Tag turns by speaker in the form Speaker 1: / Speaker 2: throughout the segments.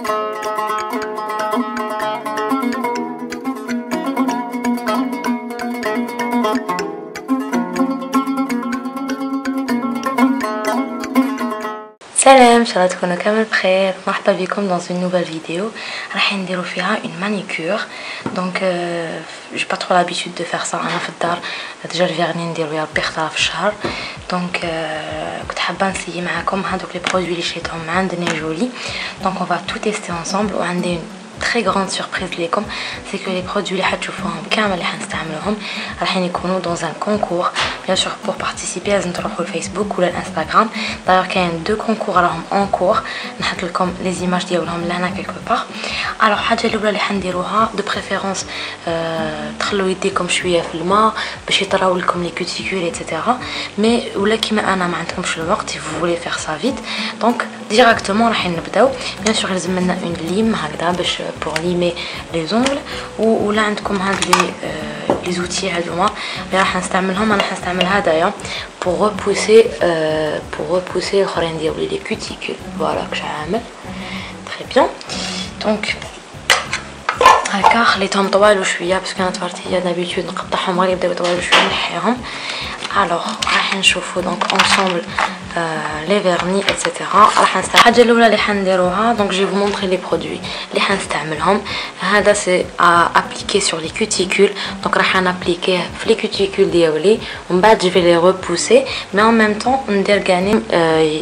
Speaker 1: Salam, ان شاء الله تكونوا كامل بخير. مرحبا بكم dans une nouvelle vidéo. راح نديروا فيها une manicure. Donc j'ai pas trop l'habitude de faire ça انا في الدار. ديجا الفيرني نديرو يا ربي اختار في الشهر. Donc كنت حابه نسيي معكم هذوك لي برودوي اللي شريتهم عند نيجولي. Donc on va tout tester ensemble. وعندي très grande surprise ليكم c'est que les produits اللي حتشوفوهم كامل اللي حنستعملوهم راح يكونوا dans un concours. Bien sûr pour participer لازم تروحوا الفيسبوك ولا الانستغرام. d'ailleurs كاين دو كونكور راهم en cours. نحط لكم les images ديالهم لهنا quelque part. alors الحاجه الاولى اللي حنديروها de préférence تخلوا يديكم شويه في الماء باش يطراو لكم لي كوتيكول ايتترا. mais ولا كيما انا ما عندكمش الوقت si vous voulez faire ça vite donc directement راح نبداو. bien sûr لازم لنا une lime هكذا باش pour limer les ongles ولا عندكم هاد les outils هذوما اللي راح نستعملهم. انا حنستعمل هدايا pour repousser الاخرين ديالي لي كوتيكول. فوالا كش عامل très bien. donc هكا خليتهم طوالو شويه باسكو انا تفرتي دابيتود نقطعهم غير يبداو يطوالو شويه نحيهم. alors راح نشوفوا دونك ensemble les vernis etc. راح نستعمل الحاجه الاولى اللي حنديروها. دونك جي فو مونطري لي برودوي اللي حنستعملهم. هذا سي ابليكي سور لي كوتيكول. دونك راح نابليكيه في لي كوتيكول ديالي ومن بعد جو في لي ريبوسي مي ان ميم طون ندير كاع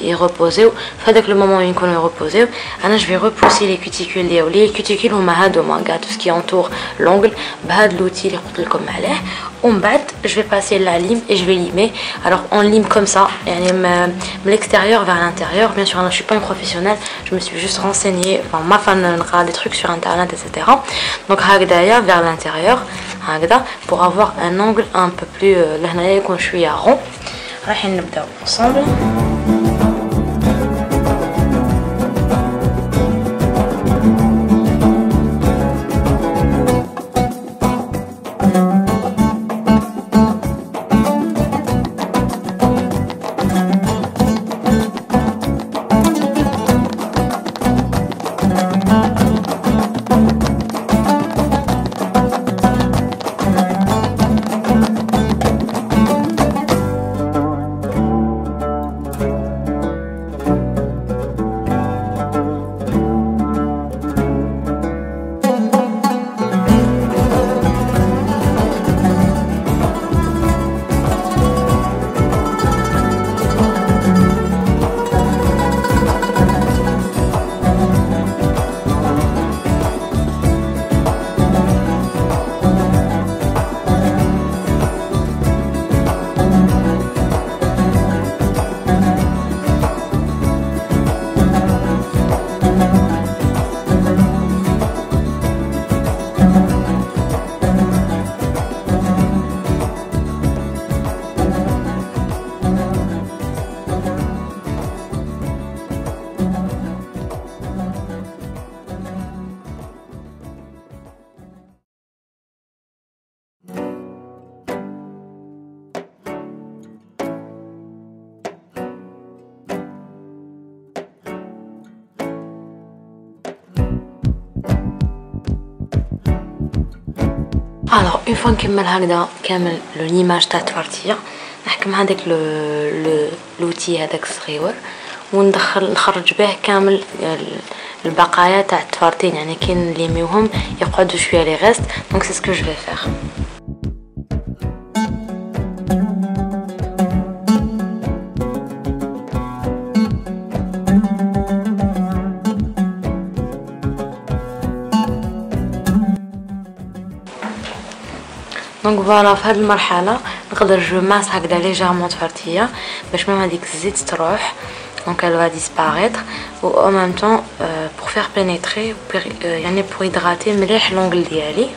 Speaker 1: يريبوزيو في هذاك لو مومون يكونوا يريبوزيو. انا جو في ريبوسي لي كوتيكول ديالي. الكوتيكول هما هادوما كاع تو سكي انطور لونغل بهذا لوتي اللي قلت لكم عليه. ومن بعد جو في باسي لا ليم et je vais limer. alors on lime comme ça يعني de l'extérieur vers l'intérieur. bien sûr je suis pas une professionnelle, je me suis juste renseignée, enfin ma fan نقرا des trucs sur internet etc. donc هكذايا vers l'intérieur هكذا pour avoir un angle un peu plus لهنايا يكون شويه rond. راح نبداو ensemble. alors une fois نكمل هكذا كامل لو ليماج تاع التفرتيه نحكم هذاك لوتي هذاك الصغيور نخرج به كامل البقايا تاع التفرتين. يعني كي نليميوهم يقعدوا شويه لي غيست. دونك سي سكو جو في فير. دونك فوالا في هذه المرحله نقدر جو ماس هكذا ليجيرمون تفرتيه باش ميم هذيك الزيت تروح. donc elle va disparaître ou en même temps pour faire pénétrer يعني pour hydrater مليح l'ongle ديالي.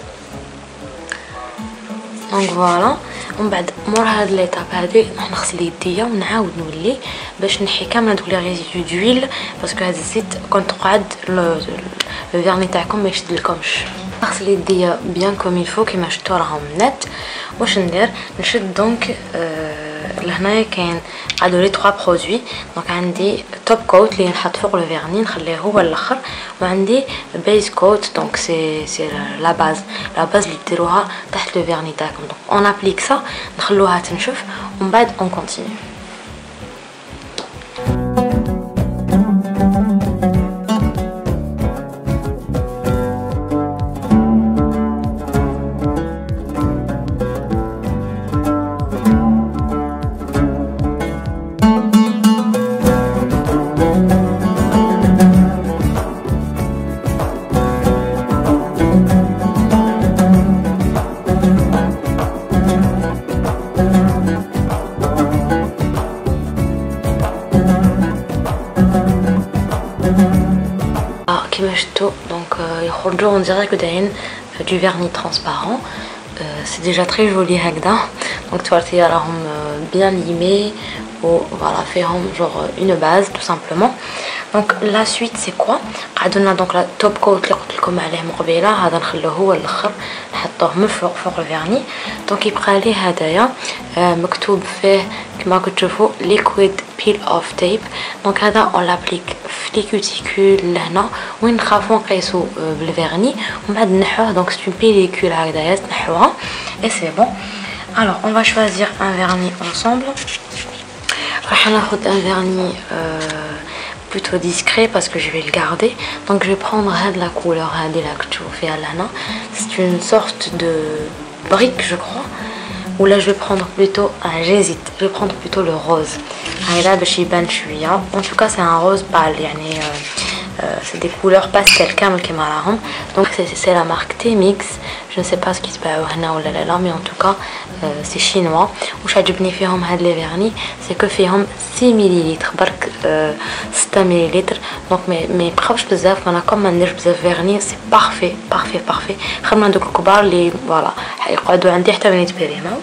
Speaker 1: donc voilà. ومن بعد مور هاد ليطاب هادي راح نغسل يديا ونعاود نولي باش نحي كامل هذوك لي ريزيدو دويل باسكو هاد الزيت كون تقعد لو فيرني تاعكم ما يشدلكمش. نغسل يديا بيان كوم يلفو كيما شفتو راهم نت. واش ندير نشد دونك لهنايا كاين قعدوا لي 3 برودوي. دونك عندي توب كوت اللي نحط فوق لو فيرني نخليه هو الاخر وعندي base coat donc c'est la base اللي ديروها تحت لو فيرني تاعكم. donc on applique ça نخلوها تنشف ومن بعد on continue. كما شفتوا دونك يخرجوا on dirait que دايرين du vernis transparent. C'est déjà très joli هكذا. donc التوارتيه راهم bien limés و voilà فيهم genre une base tout simplement. donc la suite c'est quoi قعدنا donc la top coat اللي قلت لكم عليه من قبيله هذا نخلوه هو الاخر نحطوه من فوق الفيرني. donc يبقى لي هدايا مكتوب فيه كما كتشوفوا liquid peel off tape. donc هذا on l'applique في لي كوتيكول لهنا وين نخافوا نقيسوا بالفيرني ومن بعد نحوه. donc c'est une pellicule هكذايا تنحوها et c'est bon. alors on va choisir un vernis ensemble. راح ناخذ un vernis plutôt discret parce que je vais le garder. donc je vais prendre la couleur هذه اللي كتشوفوا فيها لهنا. c'est une sorte de brique je crois. ou là je vais prendre plutôt j'hésite, je vais prendre plutôt le rose هذا باش يبان شويه. en tout cas c'est un rose pâle يعني c'est des couleurs pastel كامل كيما راهم. donc c'est la marque T-Mix. je ne sais pas ce qui se باعوا هنا ولا لا mais en tout cas c'est chinois. واش عجبني فيهم هاد لي فيرني c'est que فيهم 6 مليلتر برك 6 مليلتر. donc ما يبقاوش بزاف. انا كوم ما نديرش بزاف فيرني سي بارفي خير من دوك الكبار اللي فوالا يقعدوا عندي حتى وين يتبريماو.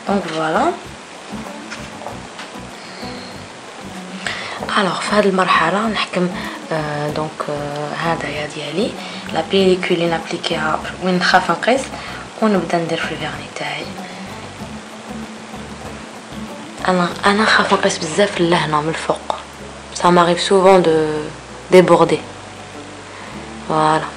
Speaker 1: donc voilà. alors في هذه المرحله نحكم دونك هذايا ديالي لا بيليكول اللي نابليكيها وين نخاف نقيس ونبدا ندير في الفيرني تاعي. انا نخاف نقيس بزاف لهنا من الفوق. ça m'arrive souvent de déborder. voilà.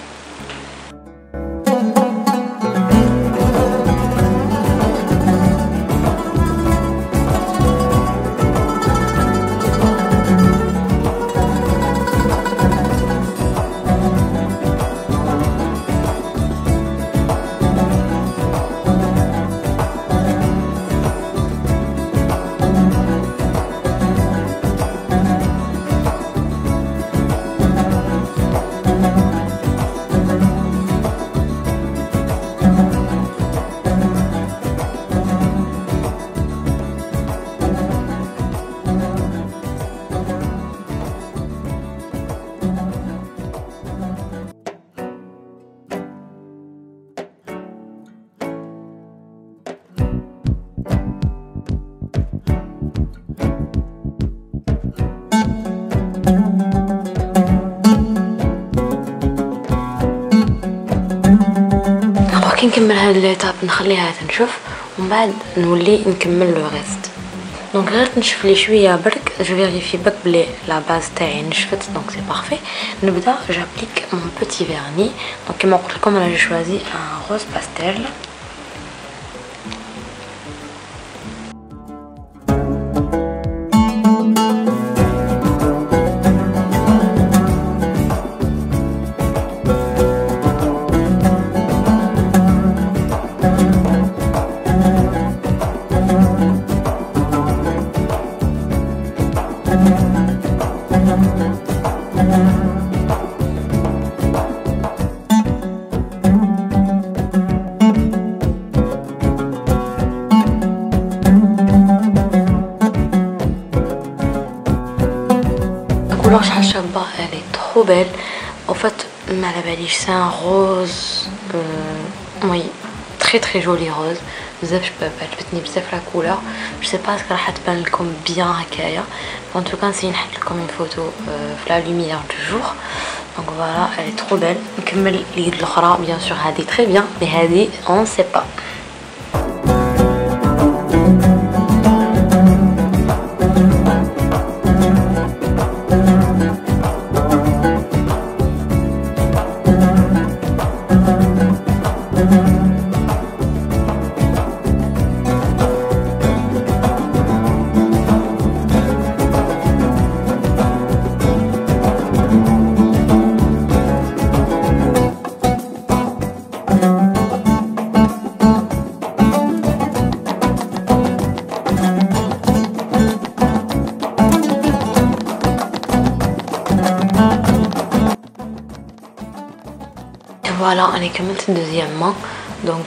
Speaker 1: كي نكمل هاد ليتاب نخليها تنشف ومن بعد نولي نكمل لو ريست. دونك غير تنشف لي شويه برك جو فيريفي بك بلي لا باز تاعي نشفت دونك سي بارفي. نبدا جابليك مون بوتي فيرني. دونك كيما قلت لكم انا جو شوازي ان روز باستيل. couleur شحال شابه elle est trop belle en fait. ما على باليش c'est un rose oui très joli rose بزاف عجبتني بزاف لا كولور. je sais pas راح تبان لكم bien هكايا. en tout cas نسي نحط لكم une photo في la lumière du jour. donc voilà elle est trop belle. نكمل اليد الاخرى bien sûr هذه très bien mais هذه on sait pas. voilà, on est comme deuxièmement, donc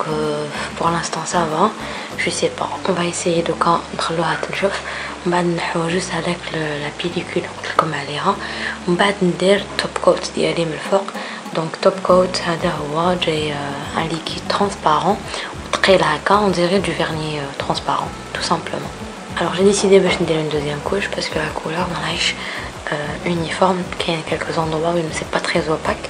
Speaker 1: pour l'instant ça va. Je sais pas, on va essayer de quand نخلوها تنشف ومن بعد نحو جوست هذاك لا بيليكول قلت لكم عليها ومن بعد ندير توب كوت ديالي من الفوق. دونك توب كوت هذا هو جاي ان ليكيد ترانسبارون ثقيل هكا on dirait du vernis transparent tout simplement. Alors j'ai décidé باش ندير une deuxième couche parce que la couleur ماهيش uniforme, qu'il y a quelques endroits où c'est pas très opaque.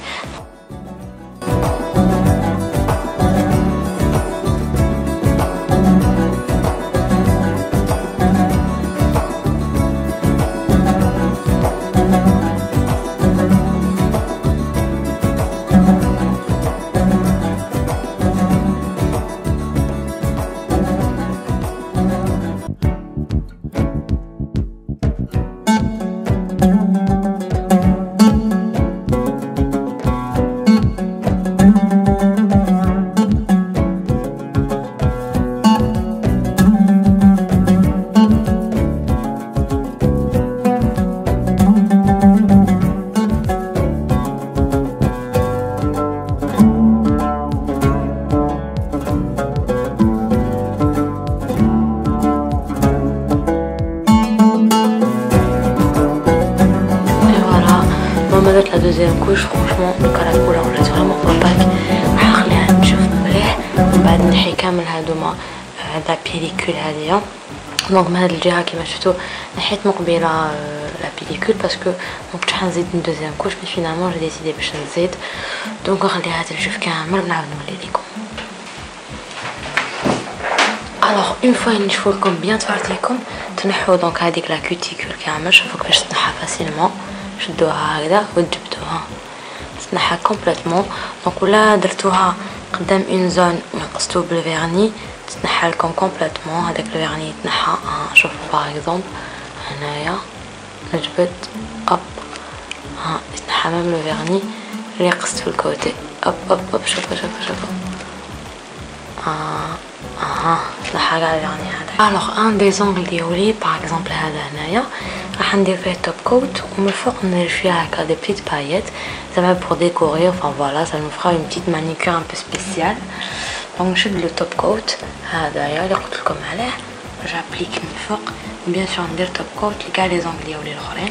Speaker 2: La deuxième couche, franchement la couleur est vraiment opaque. نخليها نشوف مليح ومن بعد نحي كامل هادوما هذا بيليكول هادية. دونك من هاد الجهة كيما شفتو نحيت مقبله لا بيليكول باسكو مكنتش حنزيد une deuxième couche mais finalement j'ai décidé باش نزيد. دونك نخليها تنشف كامل ونعاود نولي لكم. Alors une fois نشفو لكم بيان تفرتيكم تنحو دونك هذيك لا كوتيكول كامل. شوفوا كيفاش تنحى فاسيلمون. شدوها هكذا وتجبدوها تنحى كومبليتمون. دونك ولا درتوها قدام اون زون وقصتو بالفيرني تنحى لكم كومبليتمون. هذاك الفيرني يتنحى. شوفوا باغ اكزومبل هنايا نجبد اب يتنحى ميم لو فيرني اللي قصت في الكوتي اب اب اب. شوفوا شوفوا شوفوا تنحى كاع الفيرني هذا. الوغ ان دي زونغل ديالي باغ اكزومبل هذا هنايا راح ندير فيه توب كوت ومن الفوق ندير فيها هكا دي بتيت بايات زعما بور ديكوري. enfin voilà ça nous fera une petite manicure un peu spéciale. دونك نشد لو توب كوت هذايا اللي قلت لكم عليه جابليك من الفوق. بيان سور ندير توب كوت لكاع لي زونغل ديالي الاخرين.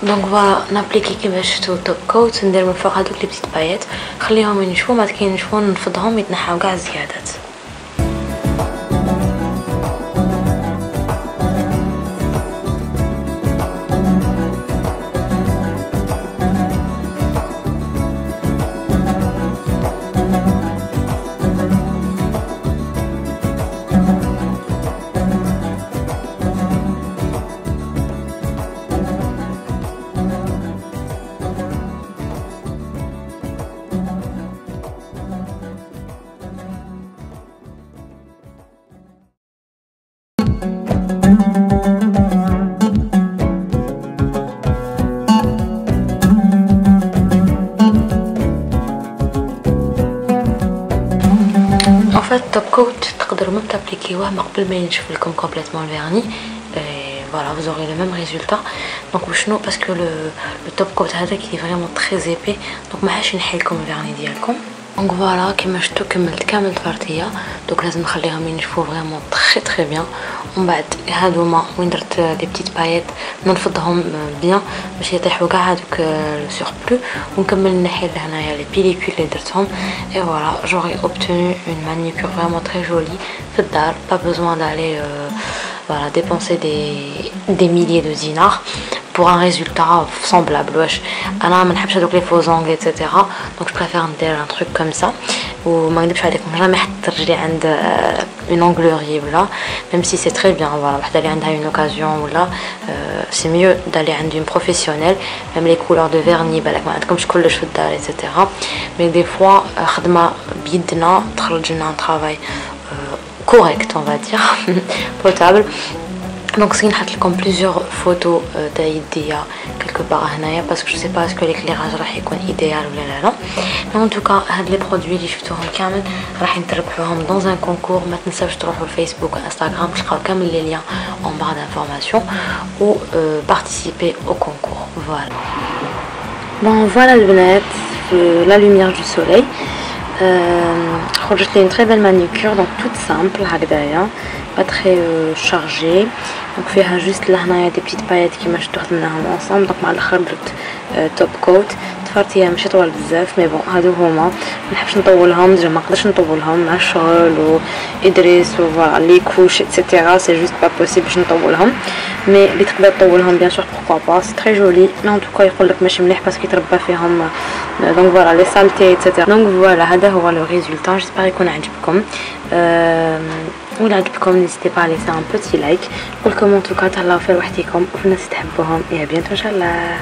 Speaker 2: دونك فوالا نابليكي كيما شفتو توب كوت ندير من فوق هذوك لي بتيت بايات نخليهم ينشفوا. ما كي ينشفوا نفضهم يتنحاو كاع الزيادات. توب كوت تقدروا ميم تابليكيوه ما قبل ما ينشف لكم كومبليتمون الفيرني. Voilà, vous aurez le même résultat. Donc وشنو باسكو لو توب كوت هذا كي فريمون تري ايبي دونك ما حاش نحي لكم الفيرني ديالكم. دونك فوالا كيما شفتوا كملت كامل الفرتيه. دونك لازم نخليهم ينشفوا فريمون تري بيان. ومن بعد هادوما وين درت لي بتيت بايات ننفضهم بيان باش يطيحوا كاع هذوك لو سوربلو ونكمل نحي لهنايا لي بيليكول اللي درتهم. اي فوالا جوري اوبتوني اون مانيكور فريمون تري جولي في الدار. با بوزوان دالي voilà, dépenser des milliers de dinars pour un résultat semblable. واش انا ما نحبش هذوك لي فوز ongles etc. donc je préfère ندير un truc comme ça. وما نكذبش عليكم جامي حطيت رجلي عند اون اونغلوري ولا ميم سي سي تري بيان فوالا وحده اللي عندها اون اوكازيون ولا سي ميو دالي عند اون بروفيسيونيل ميم لي كولور دو فيرني بالك ما عندكمش كلش في الدار ايتترا مي دي فوا خدمه بيدنا تخرج لنا طرافاي كوريكت اون فا دير بوتابل. Donc si نحط لكم plusieurs photos تاع يديا quelque part هنايا parce que je sais pas est-ce que l'éclairage راح يكون idéal ولا لا. Mais en tout cas هاد لي برودوي اللي شفتوهم كامل راح نتربحوهم dans un concours. ما تنساوش تروحوا الفيسبوك وانستغرام تلقاو كامل les liens en barre d'information ou participer au concours. Voilà. Bon voilà البنات في la lumière du soleil. خرجت لي une très belle manucure donc toute simple هكذايا pas très chargée. Donc فيها جوست لهنايا دي بيتيت بايات كيما شفتو خدمناهم انصامبل. دونك مع الاخر درت توب كوت تفرتيها ماشي طوال بزاف مي بون هادو هما ما نحبش نطولهم ديجا ما نقدرش نطولهم مع الشغل وادريس وفوالا لي كوش ايتترا سي جوست با بوسيبل باش نطولهم مي اللي تقدر تطولهم بيان سور بوركوا با سي تري جولي مي ان توكا يقولك ماشي مليح باسكو يتربى فيهم دونك فوالا لي سالتي ايتترا. دونك فوالا هذا هو لو ريزولتا جيسبر يكون عجبكم. ولا عجبكم نيزيتي با ليسي ان بوتي لايك. نقولكم ان توكا تهلاو في وحديكم وفي الناس تحبوهم. يا بيانتو ان شاء الله.